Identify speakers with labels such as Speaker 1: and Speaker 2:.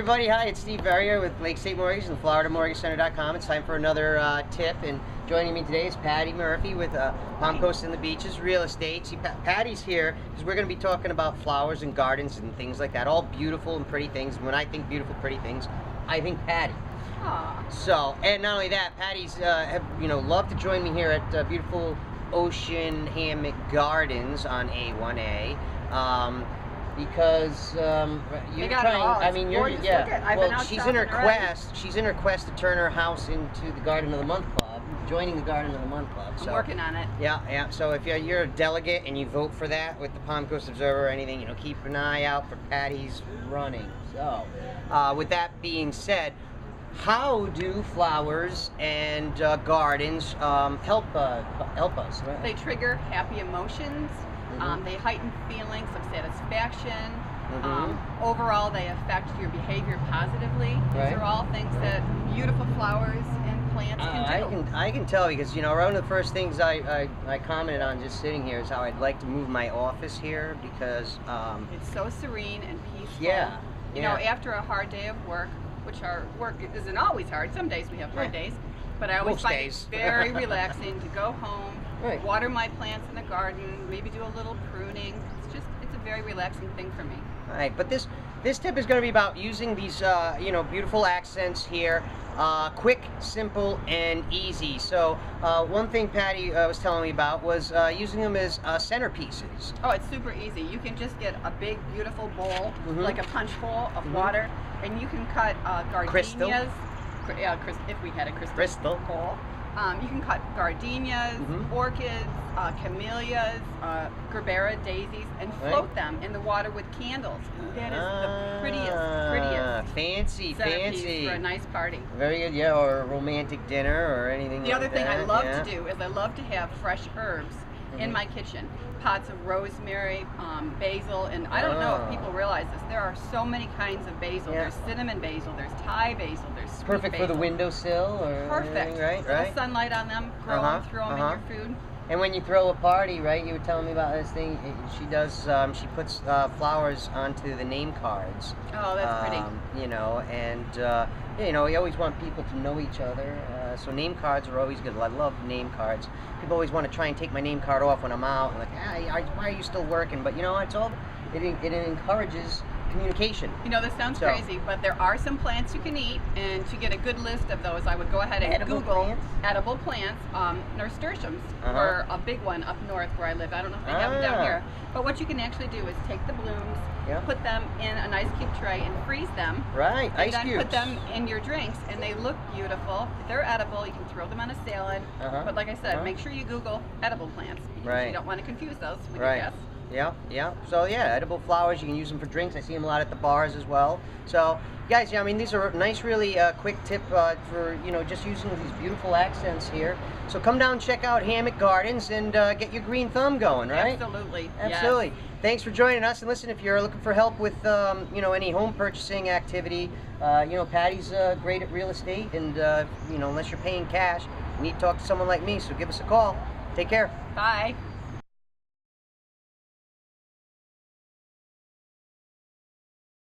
Speaker 1: everybody, hi, it's Steve Verrier with Lake State Mortgage and FloridaMortgageCenter.com. It's time for another tip, and joining me today is Patty Murphy with Palm Coast and the Beaches Real Estate. See, Patty's here because we're going to be talking about flowers and gardens and things like that, all beautiful and pretty things. And when I think beautiful, pretty things, I think Patty.
Speaker 2: Aww.
Speaker 1: So, and not only that, Patty's loved to join me here at beautiful Ocean Hammock Gardens on A1A. Because you're trying. I mean, you're Well, she's in her quest. She's in her quest to turn her house into the Garden of the Month Club, joining the Garden of the Month Club.
Speaker 2: I'm working on it.
Speaker 1: Yeah. So if you're a delegate and you vote for that with the Palm Coast Observer or anything, keep an eye out for Patty's running. So, with that being said, how do flowers and gardens help us? Right?
Speaker 2: They trigger happy emotions. They heighten feelings of satisfaction. Overall, they affect your behavior positively. These are all things that beautiful flowers and plants can do.
Speaker 1: I can tell because one of the first things I commented on just sitting here is how I'd like to move my office here because
Speaker 2: it's so serene and peaceful.
Speaker 1: Yeah.
Speaker 2: You know, after a hard day of work, which our work isn't always hard. Some days we have hard days, but I always find it very relaxing to go home.
Speaker 1: Right.
Speaker 2: Water my plants in the garden, maybe do a little pruning. It's a very relaxing thing for me.
Speaker 1: All right, but this tip is going to be about using these beautiful accents here, quick, simple, and easy. So one thing Patty was telling me about was using them as centerpieces.
Speaker 2: Oh, it's super easy. You can just get a big, beautiful bowl, like a punch bowl of water, and you can cut gardenias.
Speaker 1: Crystal.
Speaker 2: If we had a crystal bowl. You can cut gardenias, orchids, camellias, gerbera daisies, and float them in the water with candles. That is the prettiest
Speaker 1: fancy
Speaker 2: for a nice party.
Speaker 1: Very good, yeah, or a romantic dinner or anything like that.
Speaker 2: The other thing I love to do is I love to have fresh herbs in my kitchen. Pots of rosemary, basil, and I don't know if people realize this. There are so many kinds of basil. There's cinnamon basil, there's Thai basil, there's sweet
Speaker 1: perfect
Speaker 2: basil.
Speaker 1: for the windowsill or
Speaker 2: perfect.
Speaker 1: Anything, right?
Speaker 2: Little sunlight on them, grow them, throw them in your food.
Speaker 1: And when you throw a party, right? You were telling me about this thing. She does. She puts flowers onto the name cards.
Speaker 2: Oh, that's pretty.
Speaker 1: And we always want people to know each other. So name cards are always good. I love name cards. People always want to try and take my name card off when I'm out. And why are you still working? But it's all. It encourages communication.
Speaker 2: This sounds crazy, but there are some plants you can eat, and to get a good list of those, I would go ahead and Google edible plants. Nasturtiums were a big one up north where I live. I don't know if they have them down here. But what you can actually do is take the blooms, put them in a nice cube tray, and freeze them.
Speaker 1: Right, ice
Speaker 2: cubes.
Speaker 1: cubes.
Speaker 2: Put them in your drinks, and they look beautiful. They're edible. You can throw them on a salad. But like I said, make sure you Google edible plants because you don't want to confuse those when you guess.
Speaker 1: Yeah. So edible flowers, you can use them for drinks. I see them a lot at the bars as well. So guys, these are nice, really quick tip for just using these beautiful accents here. So come down and check out Hammock Gardens and get your green thumb going, right?
Speaker 2: Absolutely.
Speaker 1: Yes. Thanks for joining us. And listen, if you're looking for help with any home purchasing activity, Patty's great at real estate, and unless you're paying cash, you need to talk to someone like me. So give us a call. Take care.
Speaker 2: Bye.